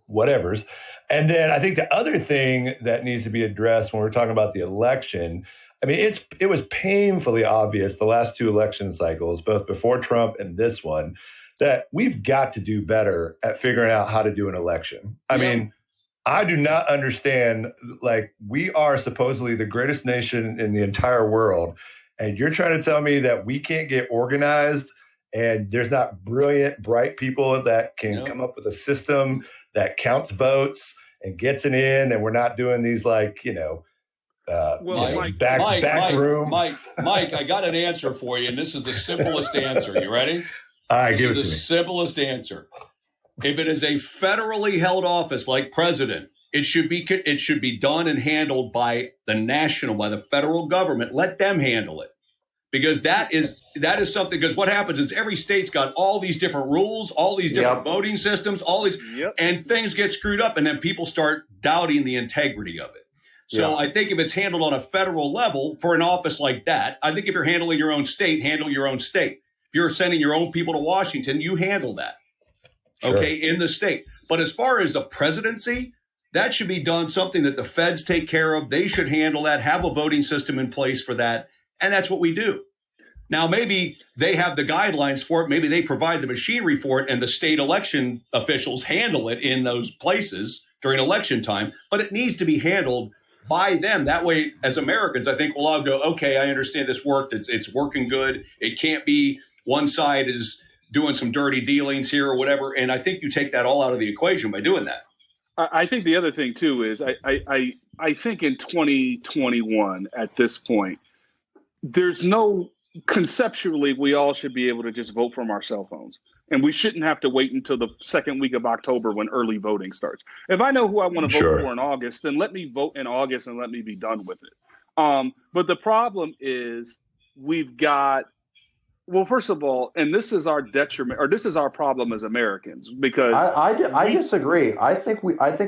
[SPEAKER 3] whatevers. And then I think the other thing that needs to be addressed when we're talking about the election, I mean, it was painfully obvious the last two election cycles, both before Trump and this one, that we've got to do better at figuring out how to do an election. I mean, I do not understand, like, we are supposedly the greatest nation in the entire world, and you're trying to tell me that we can't get organized and there's not brilliant, bright people that can come up with a system that counts votes and gets it in, and we're not doing these, like, back room.
[SPEAKER 2] Mike, I got an answer for you, and this is the simplest answer. You ready?
[SPEAKER 3] All right, give it to me.
[SPEAKER 2] The simplest answer. If it is a federally held office like president, it should be done and handled by the federal government. Let them handle it, because that is something. Because what happens is every state's got all these different rules, all these different voting systems, all these, and things get screwed up, and then people start doubting the integrity of it. So I think if it's handled on a federal level for an office like that, I think if you're handling your own state, handle your own state. If you're sending your own people to Washington, you handle that, in the state. But as far as a presidency, that should be done, something that the feds take care of. They should handle that, have a voting system in place for that. And that's what we do. Now, maybe they have the guidelines for it. Maybe they provide the machinery for it and the state election officials handle it in those places during election time. But it needs to be handled by them. That way, as Americans, I think we'll all go, okay, I understand this worked. It's working good. It can't be one side is doing some dirty dealings here or whatever. And I think you take that all out of the equation by doing that.
[SPEAKER 1] I think the other thing, too, is I think in 2021, at this point, there's no conceptually we all should be able to just vote from our cell phones. And we shouldn't have to wait until the second week of October when early voting starts. If I know who I want to vote for in August, then let me vote in August and let me be done with it. But the problem is we've got, well, first of all, and this is our detriment, or this is our problem as Americans, because
[SPEAKER 4] I disagree. I think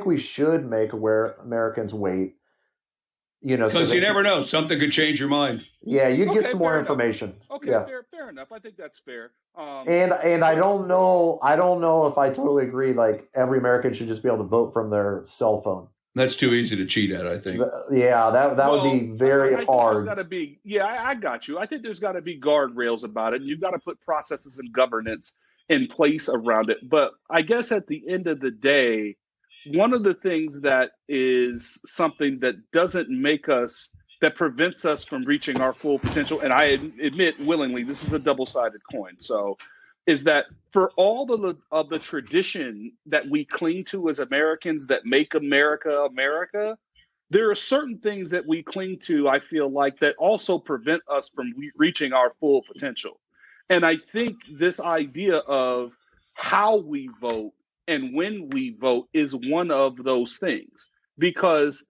[SPEAKER 4] we should make Americans wait
[SPEAKER 2] Because you never know. Something could change your mind.
[SPEAKER 4] Yeah, you get
[SPEAKER 1] Okay,
[SPEAKER 4] some more
[SPEAKER 1] fair enough.
[SPEAKER 4] information.
[SPEAKER 1] Okay,
[SPEAKER 4] Yeah.
[SPEAKER 1] fair enough. I think that's fair.
[SPEAKER 4] And I don't know if I totally agree. Like every American should just be able to vote from their cell phone.
[SPEAKER 2] That's too easy to cheat at, I think.
[SPEAKER 4] Yeah, that would be very
[SPEAKER 1] I think
[SPEAKER 4] hard.
[SPEAKER 1] there's got to be. Yeah, I got you. I think there's got to be guardrails about it. You've got to put processes and governance in place around it. But I guess at the end of the day, one of the things that is something that that prevents us from reaching our full potential, and I admit willingly, this is a double-sided coin. So, is that for all of the tradition that we cling to as Americans that make America America, there are certain things that we cling to, I feel like, that also prevent us from reaching our full potential. And I think this idea of how we vote and when we vote is one of those things. Because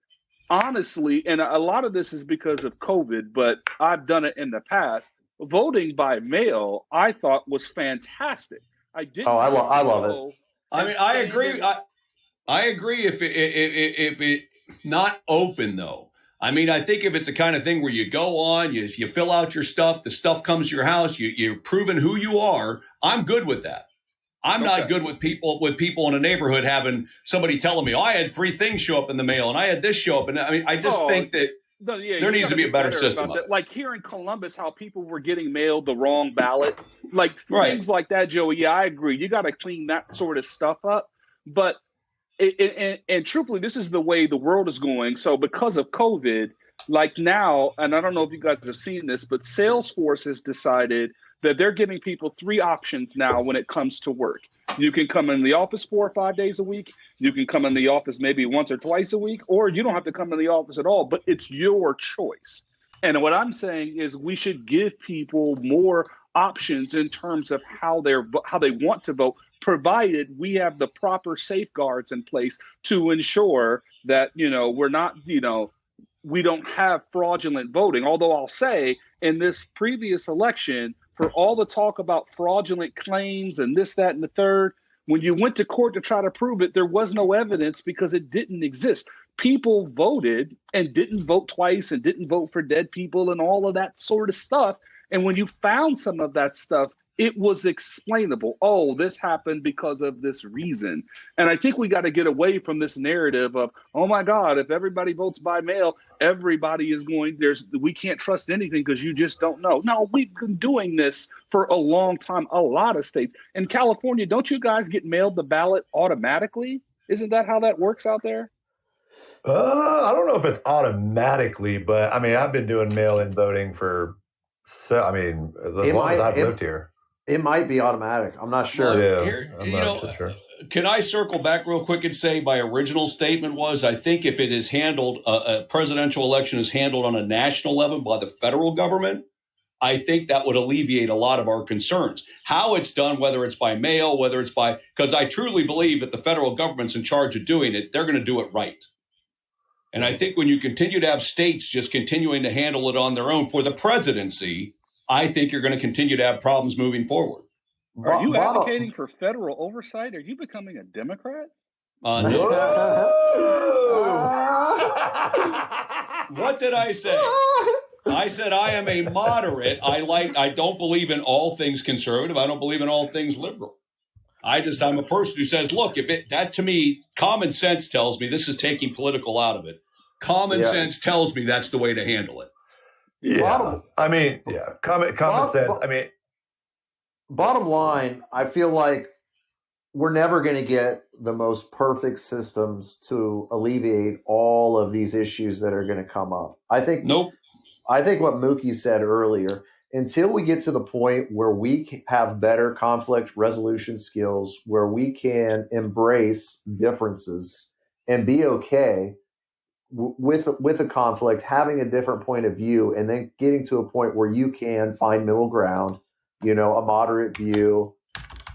[SPEAKER 1] honestly, and a lot of this is because of COVID, but I've done it in the past. Voting by mail, I thought was fantastic. I didn't.
[SPEAKER 4] I love it.
[SPEAKER 2] I mean, I agree. I agree if it not open though. I mean, I think if it's the kind of thing where you go on, you fill out your stuff, the stuff comes to your house, you're proving who you are. I'm good with that. I'm not good with people in a neighborhood having somebody telling me, I had 3 things show up in the mail and I had this show up. And I mean, I just think that there needs to be a better system.
[SPEAKER 1] Like here in Columbus, how people were getting mailed the wrong ballot, like things like that, Joey. Yeah, I agree. You got to clean that sort of stuff up. But and truthfully, this is the way the world is going. So because of COVID, like now, and I don't know if you guys have seen this, but Salesforce has decided that they're giving people 3 options now when it comes to work. You can come in the office 4 or 5 days a week. You can come in the office maybe once or twice a week, or you don't have to come in the office at all, but it's your choice. And what I'm saying is we should give people more options in terms of how they want to vote, provided we have the proper safeguards in place to ensure that, we're not, we don't have fraudulent voting. Although I'll say in this previous election, for all the talk about fraudulent claims and this, that, and the third, when you went to court to try to prove it, there was no evidence because it didn't exist. People voted and didn't vote twice and didn't vote for dead people and all of that sort of stuff. And when you found some of that stuff, it was explainable. Oh, this happened because of this reason. And I think we got to get away from this narrative of, oh my God, if everybody votes by mail, everybody is we can't trust anything because you just don't know. No, we've been doing this for a long time. A lot of states. In California, don't you guys get mailed the ballot automatically? Isn't that how that works out there?
[SPEAKER 3] I don't know if it's automatically, but I mean, I've been doing mail-in voting as long as I've lived here.
[SPEAKER 4] It might be automatic. I'm not sure.
[SPEAKER 3] I'm not so sure.
[SPEAKER 2] Can I circle back real quick and say my original statement was I think if it is handled, a presidential election is handled on a national level by the federal government, I think that would alleviate a lot of our concerns. How it's done, whether it's by mail, because I truly believe that the federal government's in charge of doing it, they're going to do it right. And I think when you continue to have states just continuing to handle it on their own for the presidency, I think you're going to continue to have problems moving forward.
[SPEAKER 1] Are you advocating for federal oversight? Are you becoming a Democrat?
[SPEAKER 2] No. What did I say? I said I am a moderate. I don't believe in all things conservative. I don't believe in all things liberal. I'm a person who says, look, that to me, common sense tells me this is taking political out of it. Common sense tells me that's the way to handle it.
[SPEAKER 3] Yeah. Common sense.
[SPEAKER 4] Bottom line, I feel like we're never going to get the most perfect systems to alleviate all of these issues that are going to come up. I think what Mookie said earlier, until we get to the point where we have better conflict resolution skills, where we can embrace differences and be okay with a conflict, having a different point of view, and then getting to a point where you can find middle ground, a moderate view,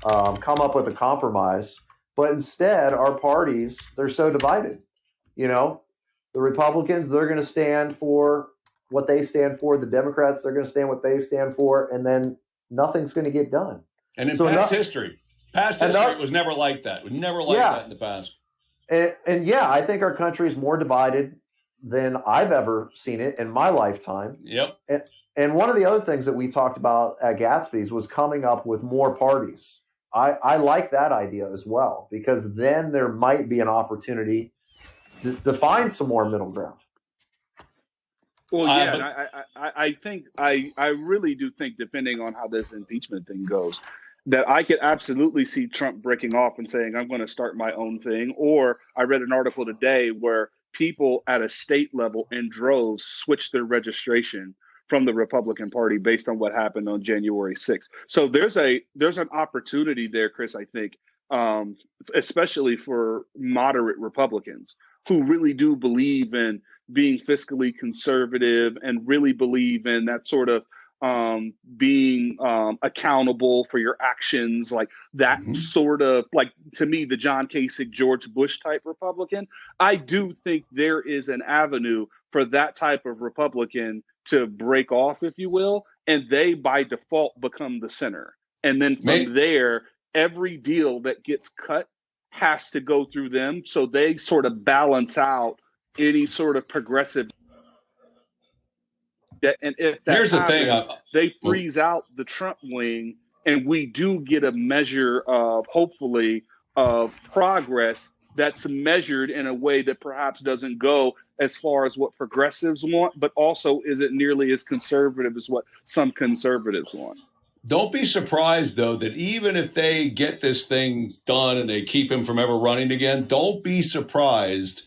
[SPEAKER 4] come up with a compromise. But instead, our parties, they're so divided. The Republicans, they're going to stand for what they stand for. The Democrats, they're going to stand what they stand for, and then nothing's going to get done.
[SPEAKER 2] And in past history, it was never like that. It was never like that in the past.
[SPEAKER 4] And I think our country is more divided than I've ever seen it in my lifetime.
[SPEAKER 2] Yep.
[SPEAKER 4] And one of the other things that we talked about at Gatsby's was coming up with more parties. I like that idea as well, because then there might be an opportunity to find some more middle ground.
[SPEAKER 1] Well, yeah, and I think I really do think, depending on how this impeachment thing goes, that I could absolutely see Trump breaking off and saying, I'm going to start my own thing. Or I read an article today where people at a state level in droves switched their registration from the Republican Party based on what happened on January 6th. So there's an opportunity there, Chris, I think, especially for moderate Republicans who really do believe in being fiscally conservative and really believe in that sort of being accountable for your actions, like that sort of, like, to me, the John Kasich, George Bush type Republican. I do think there is an avenue for that type of Republican to break off, if you will, and they by default become the center. And then from there, every deal that gets cut has to go through them. So they sort of balance out any sort of progressive. And if that
[SPEAKER 2] Here's
[SPEAKER 1] happens,
[SPEAKER 2] the thing,
[SPEAKER 1] they freeze out the Trump wing, and we do get a measure of, hopefully, of progress that's measured in a way that perhaps doesn't go as far as what progressives want, but also isn't nearly as conservative as what some conservatives want.
[SPEAKER 2] Don't be surprised, though, that even if they get this thing done and they keep him from ever running again, don't be surprised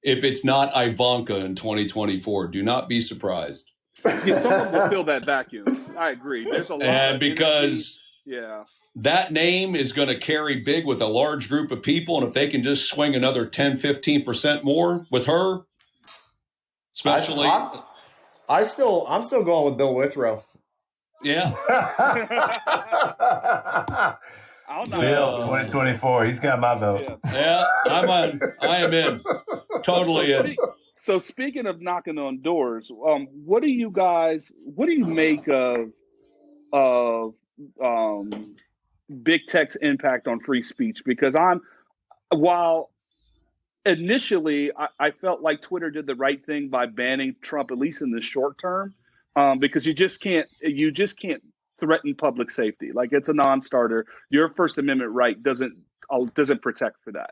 [SPEAKER 2] if it's not Ivanka in 2024. Do not be surprised.
[SPEAKER 1] Yeah, someone will fill that vacuum. I agree. There's a lot
[SPEAKER 2] and
[SPEAKER 1] of
[SPEAKER 2] because
[SPEAKER 1] yeah,
[SPEAKER 2] that name is going to carry big with a large group of people, and if they can just swing another 10, 15% more with her, especially.
[SPEAKER 4] I'm still going with Bill Withrow.
[SPEAKER 2] Yeah.
[SPEAKER 3] Bill, 2024. He's got my vote.
[SPEAKER 2] Yeah, I am in. Totally in.
[SPEAKER 1] So speaking of knocking on doors, what do you make of big tech's impact on free speech? Because while initially I felt like Twitter did the right thing by banning Trump, at least in the short term, because you just can't threaten public safety. Like, it's a non-starter. Your First Amendment right doesn't protect for that.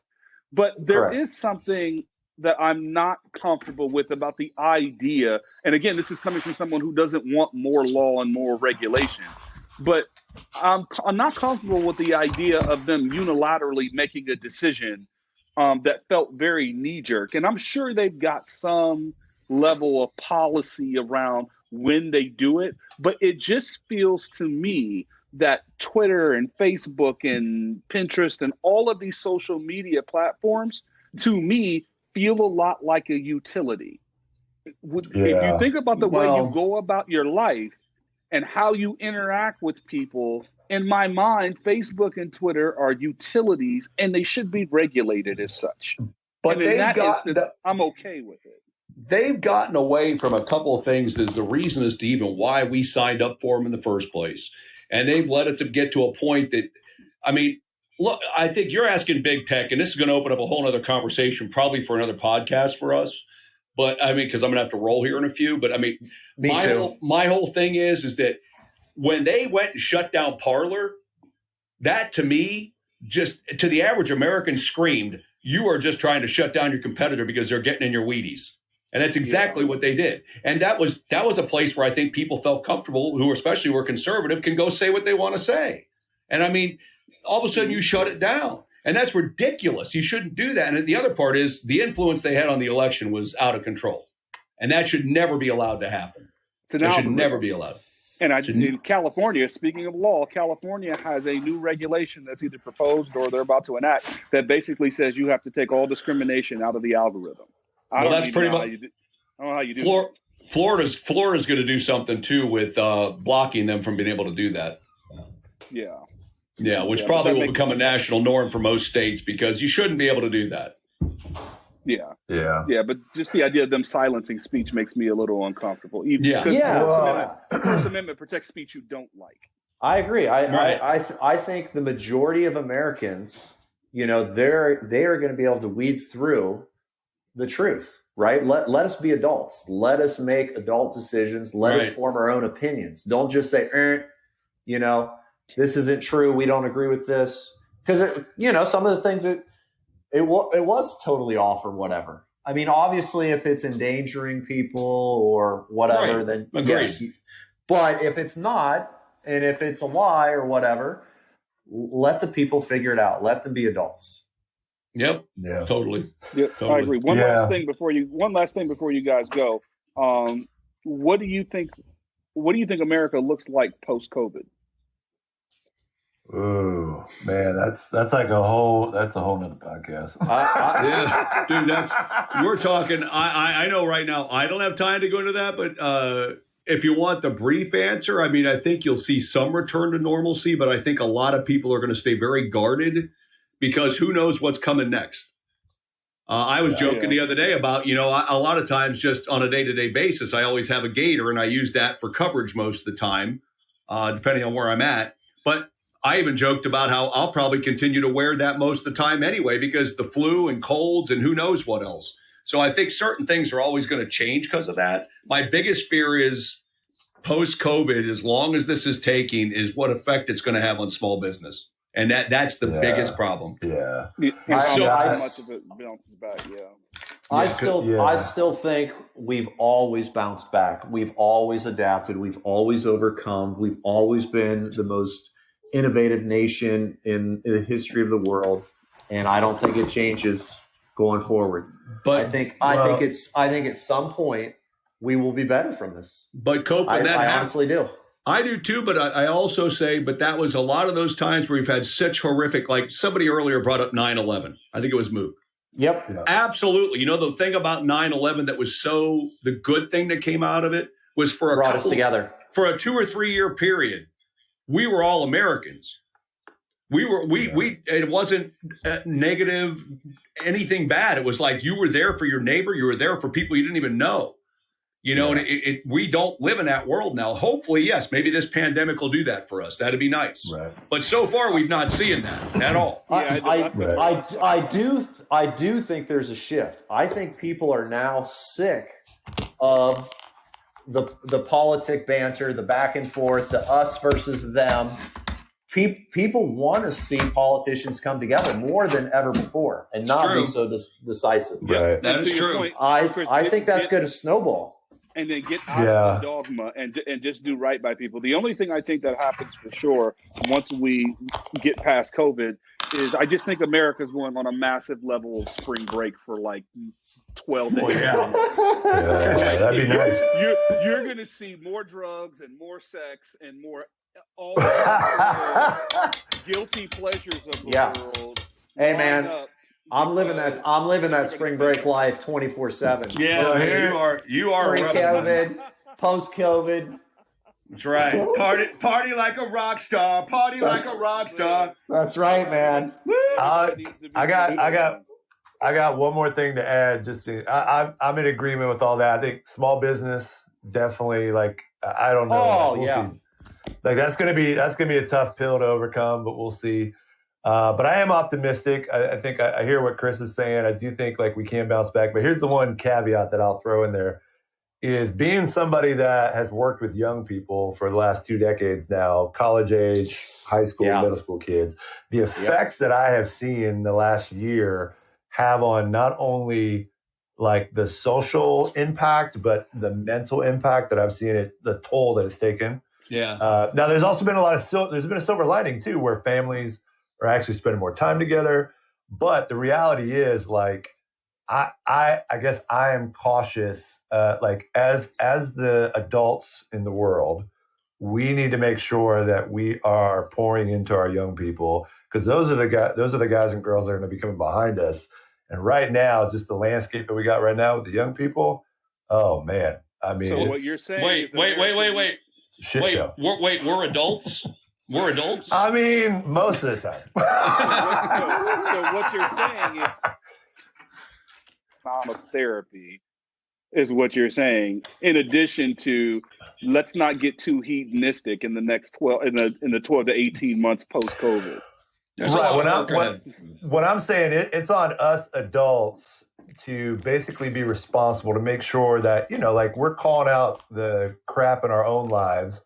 [SPEAKER 1] But there is something that I'm not comfortable with about the idea, and again, this is coming from someone who doesn't want more law and more regulation, but I'm not comfortable with the idea of them unilaterally making a decision that felt very knee-jerk. And I'm sure they've got some level of policy around when they do it, but it just feels to me that Twitter and Facebook and Pinterest and all of these social media platforms, to me, feel a lot like a utility. If you think about the way you go about your life and how you interact with people, in my mind, Facebook and Twitter are utilities, and they should be regulated as such. But and in that instance, I'm okay with it.
[SPEAKER 2] They've gotten away from a couple of things as the reason as to even why we signed up for them in the first place. And they've let it to get to a point that, I mean, look, I think you're asking big tech, and this is going to open up a whole other conversation, probably for another podcast for us. But I mean, because I'm going to have to roll here in a few. But I mean, my whole thing is that when they went and shut down Parler, that to me, just to the average American, screamed, you are just trying to shut down your competitor because they're getting in your Wheaties. And that's exactly what they did. And that was a place where I think people felt comfortable, who especially were conservative, can go say what they want to say. And I mean, all of a sudden you shut it down. And that's ridiculous. You shouldn't do that. And the other part is the influence they had on the election was out of control. And that should never be allowed to happen. It should never be allowed.
[SPEAKER 1] And in California, speaking of law, California has a new regulation that's either proposed or they're about to enact that basically says you have to take all discrimination out of the algorithm. I don't know how you do that.
[SPEAKER 2] Florida's going to do something too with blocking them from being able to do that. Yeah, which probably will become a national norm for most states, because you shouldn't be able to do that.
[SPEAKER 1] Yeah, but just the idea of them silencing speech makes me a little uncomfortable.
[SPEAKER 4] The
[SPEAKER 1] First Amendment protects speech you don't like.
[SPEAKER 4] I agree. I think the majority of Americans, they are going to be able to weed through the truth. right? Let us be adults. Let us make adult decisions. Let us form our own opinions. Don't just say, this isn't true. We don't agree with this. Because, some of the things it was totally off or whatever. I mean, obviously, if it's endangering people or whatever, then yes. But if it's not, and if it's a lie or whatever, let the people figure it out. Let them be adults.
[SPEAKER 2] Yep. Yeah. Totally.
[SPEAKER 1] Yep.
[SPEAKER 2] Totally.
[SPEAKER 1] I agree. One last thing before you guys go. What do you think America looks like post-COVID?
[SPEAKER 3] Oh man, that's like a whole nother podcast.
[SPEAKER 2] Yeah, dude, we're talking. I know right now I don't have time to go into that, but if you want the brief answer, I mean, I think you'll see some return to normalcy, but I think a lot of people are going to stay very guarded because who knows what's coming next. I was joking the other day about, a lot of times just on a day-to-day basis, I always have a gaiter and I use that for coverage most of the time, depending on where I'm at. But I even joked about how I'll probably continue to wear that most of the time anyway, because the flu and colds and who knows what else. So I think certain things are always going to change because of that. My biggest fear is post-COVID, as long as this is taking, is what effect it's going to have on small business. And that's the biggest problem.
[SPEAKER 3] Yeah.
[SPEAKER 1] How much of it bounces back,
[SPEAKER 4] I still think we've always bounced back. We've always adapted. We've always overcome. We've always been the most innovative nation in the history of the world, and I don't think it changes going forward. But I think at some point we will be better from this.
[SPEAKER 2] But Cope,
[SPEAKER 4] I honestly do.
[SPEAKER 2] I do too, but I also say, but that was a lot of those times where we've had such horrific, like somebody earlier brought up 9/11. I think it was Mook.
[SPEAKER 4] Yep.
[SPEAKER 2] Absolutely. The thing about 9/11 that was the good thing that came out of it was
[SPEAKER 4] brought us together.
[SPEAKER 2] For a 2 or 3 year period, we were all Americans. It wasn't negative, anything bad. It was like you were there for your neighbor. You were there for people you didn't even know. And we don't live in that world now. Hopefully, yes, maybe this pandemic will do that for us. That'd be nice.
[SPEAKER 3] Right.
[SPEAKER 2] But so far, we've not seen that at all.
[SPEAKER 4] I do think there's a shift. I think people are now sick of the politic banter, the back and forth, the us versus them. People want to see politicians come together more than ever before and not be so decisive.
[SPEAKER 2] Yeah, right. That is true.
[SPEAKER 1] Point,
[SPEAKER 4] I think that's going to snowball.
[SPEAKER 1] And then get out of the dogma and just do right by people. The only thing I think that happens for sure once we get past COVID is I just think America's going on a massive level of spring break for like 12 days.
[SPEAKER 3] That'd be nice.
[SPEAKER 1] You're going to see more drugs and more sex and more all guilty pleasures of the world.
[SPEAKER 4] Hey man. I'm living that spring break life 24/7.
[SPEAKER 2] Yeah, so you are
[SPEAKER 4] pre-COVID, post-COVID.
[SPEAKER 2] That's right. Party like a rock star. Like a rock star.
[SPEAKER 4] That's right, man.
[SPEAKER 3] I got one more thing to add. I'm in agreement with all that. I think small business definitely. Like I don't know. We'll see. Like that's gonna be a tough pill to overcome, but we'll see. But I am optimistic. I think I hear what Chris is saying. I do think like we can bounce back. But here's the one caveat that I'll throw in there is being somebody that has worked with young people for the last 2 decades now, college age, high school, middle school kids, the effects that I have seen the last year have on not only like the social impact, but the mental impact that I've seen the toll that it's taken.
[SPEAKER 2] Yeah.
[SPEAKER 3] Now there's also been there's been a silver lining too, where families are actually spending more time together. But the reality is, like, I guess I am cautious. Like as the adults in the world, we need to make sure that we are pouring into our young people, because those are the guys and girls that are going to be coming behind us. And right now, just the landscape that we got right now with the young people. Oh man, I mean,
[SPEAKER 1] so what you're saying?
[SPEAKER 2] Wait.
[SPEAKER 3] Shit show.
[SPEAKER 2] We're adults. We're adults?
[SPEAKER 3] I mean, most of the time.
[SPEAKER 1] So what you're saying is therapy is what you're saying. In addition to, let's not get too hedonistic in the next 12 in the 12 to 18 months post COVID.
[SPEAKER 3] Right. When I'm saying it's on us adults to basically be responsible, to make sure that, like we're calling out the crap in our own lives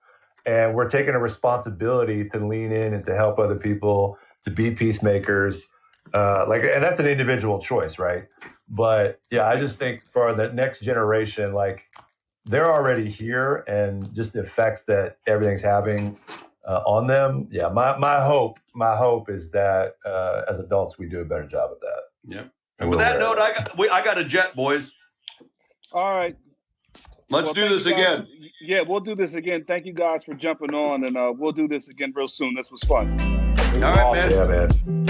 [SPEAKER 3] and we're taking a responsibility to lean in and to help other people, to be peacemakers. And that's an individual choice, right? But yeah, I just think for the next generation, like they're already here, and just the effects that everything's having on them. Yeah, my hope is that as adults we do a better job of that.
[SPEAKER 2] Yeah. And with that note, I got a jet, boys.
[SPEAKER 1] All right.
[SPEAKER 2] Let's do this again.
[SPEAKER 1] Yeah, we'll do this again. Thank you guys for jumping on, and we'll do this again real soon. This was fun.
[SPEAKER 2] All right, man.
[SPEAKER 3] Yeah, man.